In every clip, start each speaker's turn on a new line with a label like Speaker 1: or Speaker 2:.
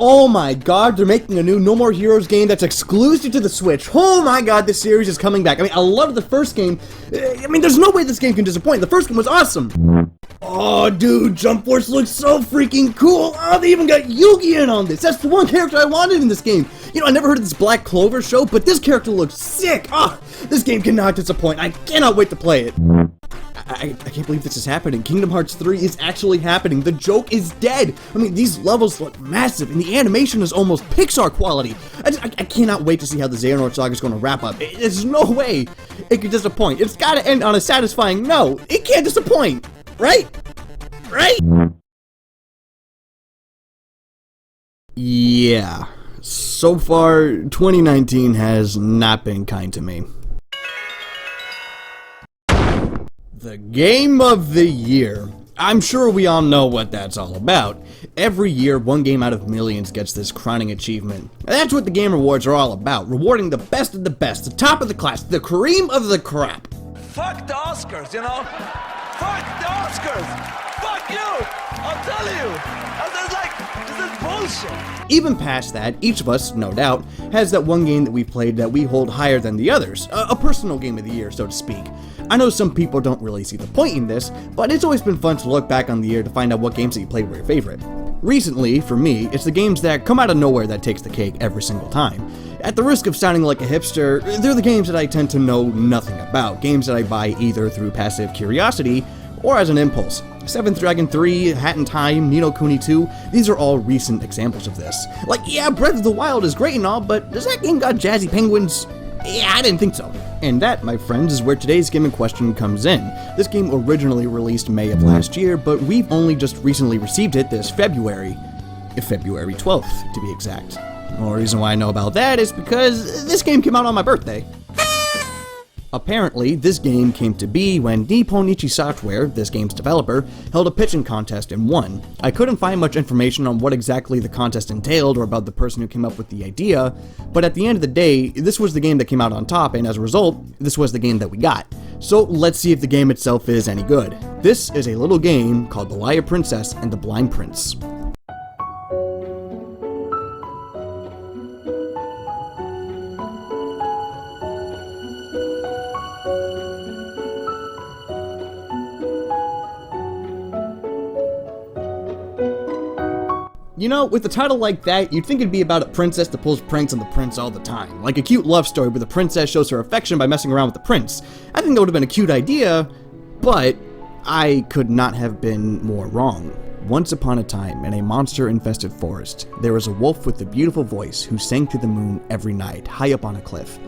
Speaker 1: Oh my god, they're making a new No More Heroes game that's exclusive to the Switch. Oh my god, this series is coming back. I mean, I love the first game. I mean, there's no way this game can disappoint. The first game was awesome. Oh, dude, Jump Force looks so freaking cool. Oh, they even got Yugi in on this. That's the one character I wanted in this game. You know, I never heard of this Black Clover show, but this character looks sick. Oh, this game cannot disappoint. I cannot wait to play it. I can't believe this is happening. Kingdom Hearts 3 is actually happening. The joke is dead. I mean, these levels look massive, and the animation is almost Pixar quality. I cannot wait to see how the Xehanort Saga is going to wrap up. There's no way it could disappoint. It's got to end on a satisfying no. It can't disappoint, right? Right? Yeah. So far, 2019 has not been kind to me. The Game of the Year. I'm sure we all know what that's all about. Every year, one game out of millions gets this crowning achievement. And that's what the Game Awards are all about, rewarding the best of the best, the top of the class, the cream of the crop.
Speaker 2: Fuck the Oscars, you know? Fuck the Oscars! Fuck you! I'll tell you! This is bullshit!
Speaker 1: Even past that, each of us, no doubt, has that one game that we've played that we hold higher than the others. A personal game of the year, so to speak. I know some people don't really see the point in this, but it's always been fun to look back on the year to find out what games that you played were your favorite. Recently, for me, it's the games that come out of nowhere that takes the cake every single time. At the risk of sounding like a hipster, they're the games that I tend to know nothing about, games that I buy either through passive curiosity or as an impulse. Seventh Dragon 3, Hat in Time, Ni no Kuni 2, these are all recent examples of this. Like, yeah, Breath of the Wild is great and all, but does that game got jazzy penguins? Yeah, I didn't think so. And that, my friends, is where today's game in question comes in. This game originally released May of last year, but we've only just recently received it this February 12th, to be exact. The only reason why I know about that is because this game came out on my birthday. Apparently, this game came to be when Nippon Ichi Software, this game's developer, held a pitching contest and won. I couldn't find much information on what exactly the contest entailed or about the person who came up with the idea, but at the end of the day, this was the game that came out on top, and as a result, this was the game that we got. So let's see if the game itself is any good. This is a little game called The Liar Princess and the Blind Prince. You know, with a title like that, you'd think it'd be about a princess that pulls pranks on the prince all the time. Like a cute love story where the princess shows her affection by messing around with the prince. I think that would have been a cute idea, but I could not have been more wrong. Once upon a time, in a monster-infested forest, there was a wolf with a beautiful voice who sang to the moon every night, high up on a cliff.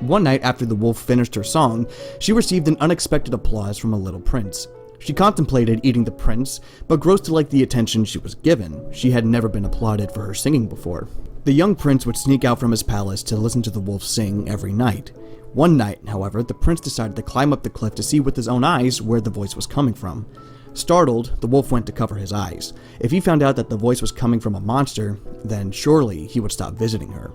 Speaker 1: One night after the wolf finished her song, she received an unexpected applause from a little prince. She contemplated eating the prince, but grows to like the attention she was given. She had never been applauded for her singing before. The young prince would sneak out from his palace to listen to the wolf sing every night. One night, however, the prince decided to climb up the cliff to see with his own eyes where the voice was coming from. Startled, the wolf went to cover his eyes. If he found out that the voice was coming from a monster, then surely he would stop visiting her.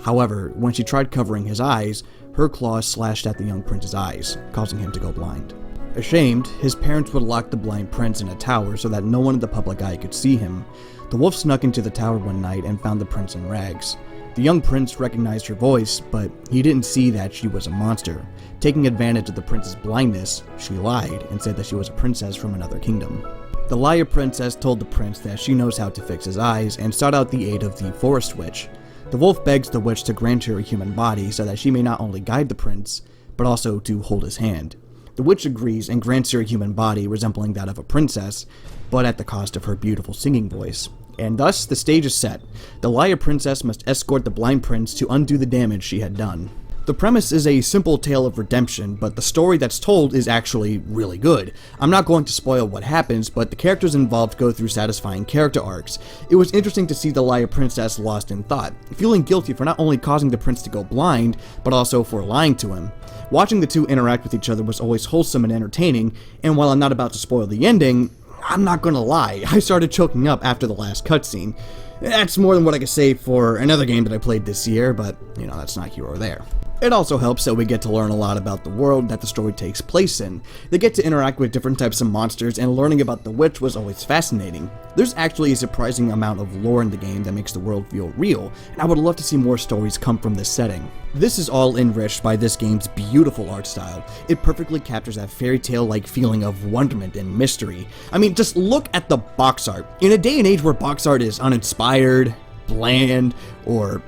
Speaker 1: However, when she tried covering his eyes, her claws slashed at the young prince's eyes, causing him to go blind. Ashamed, his parents would lock the blind prince in a tower so that no one in the public eye could see him. The wolf snuck into the tower one night and found the prince in rags. The young prince recognized her voice, but he didn't see that she was a monster. Taking advantage of the prince's blindness, she lied and said that she was a princess from another kingdom. The liar princess told the prince that she knows how to fix his eyes and sought out the aid of the forest witch. The wolf begs the witch to grant her a human body so that she may not only guide the prince, but also to hold his hand. The witch agrees and grants her a human body resembling that of a princess, but at the cost of her beautiful singing voice. And thus, the stage is set. The liar princess must escort the blind prince to undo the damage she had done. The premise is a simple tale of redemption, but the story that's told is actually really good. I'm not going to spoil what happens, but the characters involved go through satisfying character arcs. It was interesting to see the liar princess lost in thought, feeling guilty for not only causing the prince to go blind, but also for lying to him. Watching the two interact with each other was always wholesome and entertaining, and while I'm not about to spoil the ending, I'm not gonna lie, I started choking up after the last cutscene. That's more than what I could say for another game that I played this year, but, you know, that's not here or there. It also helps that we get to learn a lot about the world that the story takes place in. They get to interact with different types of monsters, and learning about the witch was always fascinating. There's actually a surprising amount of lore in the game that makes the world feel real, and I would love to see more stories come from this setting. This is all enriched by this game's beautiful art style. It perfectly captures that fairy tale-like feeling of wonderment and mystery. I mean, just look at the box art. In a day and age where box art is uninspired, bland, or,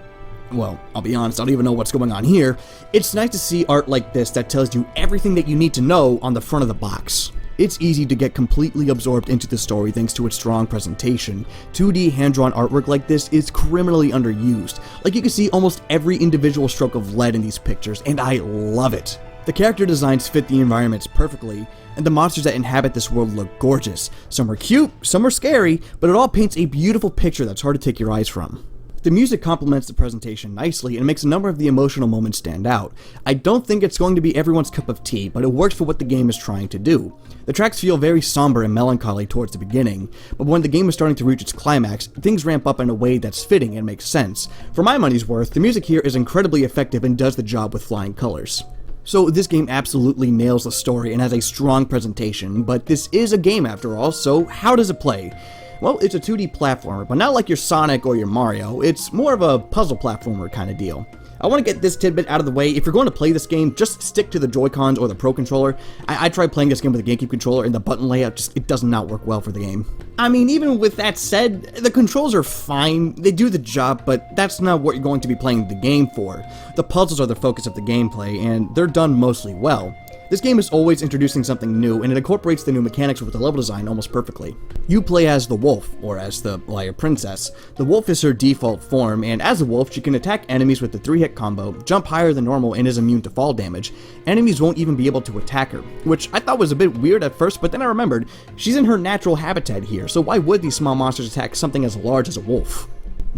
Speaker 1: well, I'll be honest, I don't even know what's going on here, it's nice to see art like this that tells you everything that you need to know on the front of the box. It's easy to get completely absorbed into the story thanks to its strong presentation. 2D hand-drawn artwork like this is criminally underused. Like, you can see almost every individual stroke of lead in these pictures, and I love it. The character designs fit the environments perfectly, and the monsters that inhabit this world look gorgeous. Some are cute, some are scary, but it all paints a beautiful picture that's hard to take your eyes from. The music complements the presentation nicely and makes a number of the emotional moments stand out. I don't think it's going to be everyone's cup of tea, but it works for what the game is trying to do. The tracks feel very somber and melancholy towards the beginning, but when the game is starting to reach its climax, things ramp up in a way that's fitting and makes sense. For my money's worth, the music here is incredibly effective and does the job with flying colors. So this game absolutely nails the story and has a strong presentation, but this is a game after all, so how does it play? Well, it's a 2D platformer, but not like your Sonic or your Mario. It's more of a puzzle platformer kind of deal. I want to get this tidbit out of the way. If you're going to play this game, just stick to the Joy-Cons or the Pro Controller. I tried playing this game with the GameCube controller, and the button layout it does not work well for the game. I mean, even with that said, the controls are fine. They do the job, but that's not what you're going to be playing the game for. The puzzles are the focus of the gameplay, and they're done mostly well. This game is always introducing something new, and it incorporates the new mechanics with the level design almost perfectly. You play as the wolf, or as the Liar Princess. The wolf is her default form, and as a wolf, she can attack enemies with the 3-hit combo, jump higher than normal, and is immune to fall damage. Enemies won't even be able to attack her, which I thought was a bit weird at first, but then I remembered, she's in her natural habitat here, so why would these small monsters attack something as large as a wolf?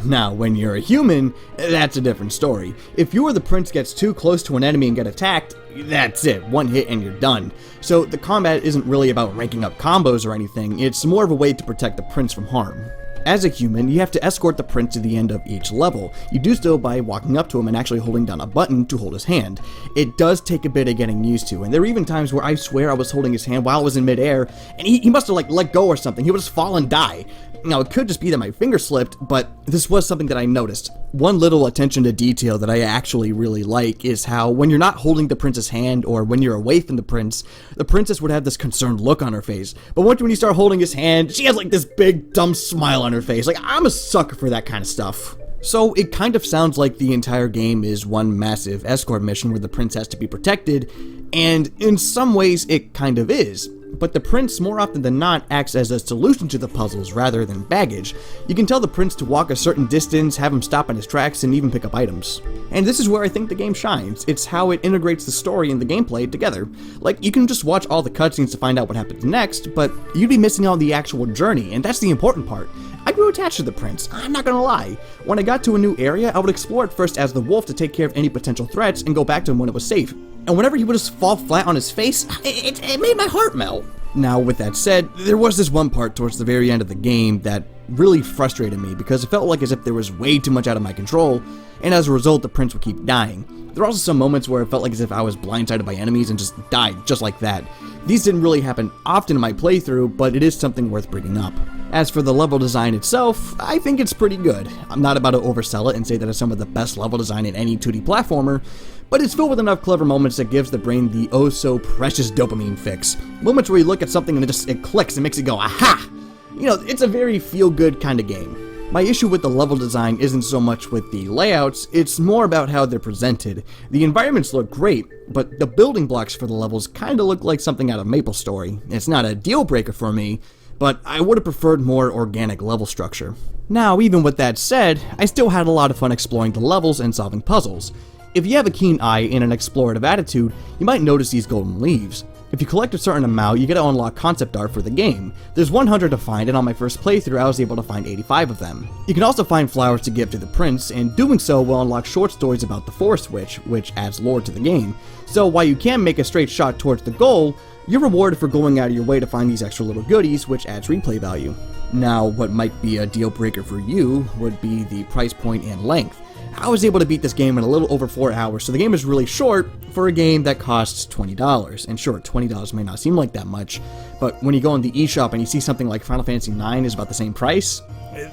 Speaker 1: Now, when you're a human, that's a different story. If you or the prince gets too close to an enemy and get attacked, that's it, one hit and you're done. So the combat isn't really about ranking up combos or anything, it's more of a way to protect the prince from harm. As a human, you have to escort the prince to the end of each level. You do so by walking up to him and actually holding down a button to hold his hand. It does take a bit of getting used to, and there are even times where I swear I was holding his hand while I was in midair, and he must have let go or something. He would just fall and die. Now, it could just be that my finger slipped, but this was something that I noticed. One little attention to detail that I actually really like is how when you're not holding the prince's hand or when you're away from the princess would have this concerned look on her face. But once when you start holding his hand, she has like this big dumb smile on her face. Like, I'm a sucker for that kind of stuff. So it kind of sounds like the entire game is one massive escort mission where the prince has to be protected, and in some ways it kind of is. But the prince, more often than not, acts as a solution to the puzzles rather than baggage. You can tell the prince to walk a certain distance, have him stop in his tracks, and even pick up items. And this is where I think the game shines. It's how it integrates the story and the gameplay together. Like, you can just watch all the cutscenes to find out what happens next, but you'd be missing out on the actual journey, and that's the important part. I grew attached to the prince, I'm not gonna lie. When I got to a new area, I would explore it first as the wolf to take care of any potential threats and go back to him when it was safe. And whenever he would just fall flat on his face, it made my heart melt. Now, with that said, there was this one part towards the very end of the game that really frustrated me because it felt like as if there was way too much out of my control, and as a result, the prince would keep dying. There were also some moments where it felt like as if I was blindsided by enemies and just died just like that. These didn't really happen often in my playthrough, but it is something worth bringing up. As for the level design itself, I think it's pretty good. I'm not about to oversell it and say that it's some of the best level design in any 2D platformer, but it's filled with enough clever moments that gives the brain the oh so precious dopamine fix. Moments where you look at something and it clicks and makes it go, aha! You know, it's a very feel-good kind of game. My issue with the level design isn't so much with the layouts, it's more about how they're presented. The environments look great, but the building blocks for the levels kinda look like something out of MapleStory. It's not a deal breaker for me, but I would have preferred more organic level structure. Now, even with that said, I still had a lot of fun exploring the levels and solving puzzles. If you have a keen eye and an explorative attitude, you might notice these golden leaves. If you collect a certain amount, you get to unlock concept art for the game. There's 100 to find, and on my first playthrough I was able to find 85 of them. You can also find flowers to give to the prince, and doing so will unlock short stories about the Forest Witch, which adds lore to the game. So while you can make a straight shot towards the goal, you're rewarded for going out of your way to find these extra little goodies, which adds replay value. Now, what might be a deal breaker for you would be the price point and length. I was able to beat this game in a little over 4 hours, so the game is really short for a game that costs $20. And sure, $20 may not seem like that much, but when you go in the eShop and you see something like Final Fantasy IX is about the same price,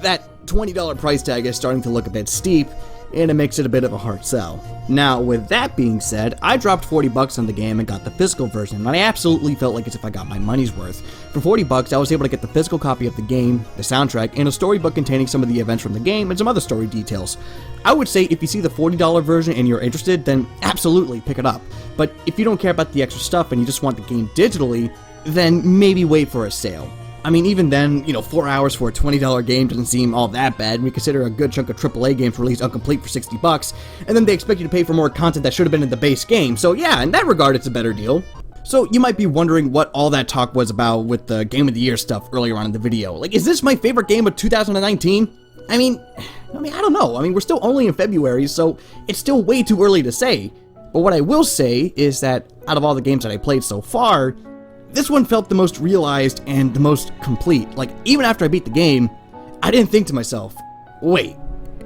Speaker 1: that $20 price tag is starting to look a bit steep, and it makes it a bit of a hard sell. Now, with that being said, I dropped $40 on the game and got the physical version, and I absolutely felt like as if I got my money's worth. For $40, I was able to get the physical copy of the game, the soundtrack, and a storybook containing some of the events from the game and some other story details. I would say if you see the $40 version and you're interested, then absolutely pick it up. But if you don't care about the extra stuff and you just want the game digitally, then maybe wait for a sale. I mean, even then, 4 hours for a $20 game doesn't seem all that bad when you consider a good chunk of AAA games released incomplete for $60, and then they expect you to pay for more content that should have been in the base game, so yeah, in that regard, it's a better deal. So you might be wondering what all that talk was about with the Game of the Year stuff earlier on in the video. Like, is this my favorite game of 2019? I mean, I don't know. We're still only in February, so it's still way too early to say. But what I will say is that out of all the games that I played so far, this one felt the most realized and the most complete. Like, even after I beat the game, I didn't think to myself, wait,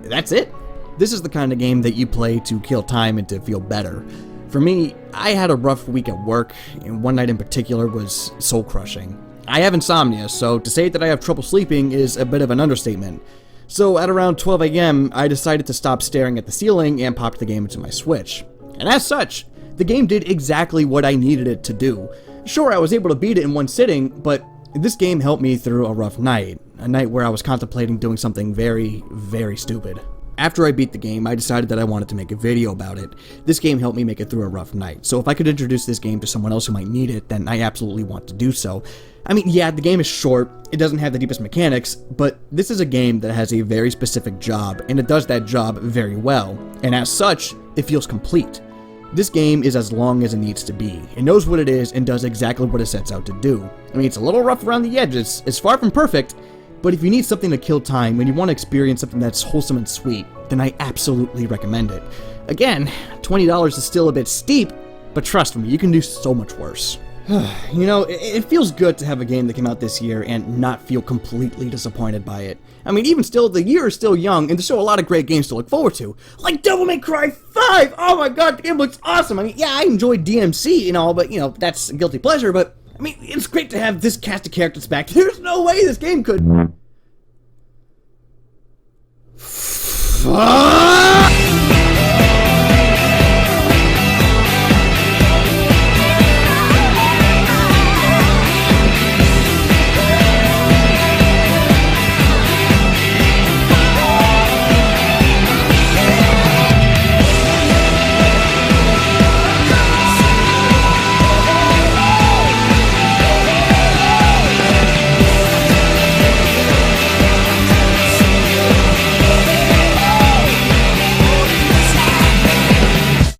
Speaker 1: that's it? This is the kind of game that you play to kill time and to feel better. For me, I had a rough week at work, and one night in particular was soul-crushing. I have insomnia, so to say that I have trouble sleeping is a bit of an understatement. So at around 12 AM, I decided to stop staring at the ceiling and popped the game into my Switch. And as such, the game did exactly what I needed it to do. Sure, I was able to beat it in one sitting, but this game helped me through a rough night. A night where I was contemplating doing something very, very stupid. After I beat the game, I decided that I wanted to make a video about it. This game helped me make it through a rough night, so if I could introduce this game to someone else who might need it, then I absolutely want to do so. Yeah, the game is short, it doesn't have the deepest mechanics, but this is a game that has a very specific job, and it does that job very well, and as such, it feels complete. This game is as long as it needs to be. It knows what it is and does exactly what it sets out to do. It's a little rough around the edges, it's far from perfect, but if you need something to kill time and you want to experience something that's wholesome and sweet, then I absolutely recommend it. Again, $20 is still a bit steep, but trust me, you can do so much worse. It feels good to have a game that came out this year and not feel completely disappointed by it. Even still, the year is still young, and there's still a lot of great games to look forward to. Like Devil May Cry 5! Oh my god, the game looks awesome! Yeah, I enjoyed DMC and all, but, that's a guilty pleasure, but, it's great to have this cast of characters back. There's no way this game could... Fuck!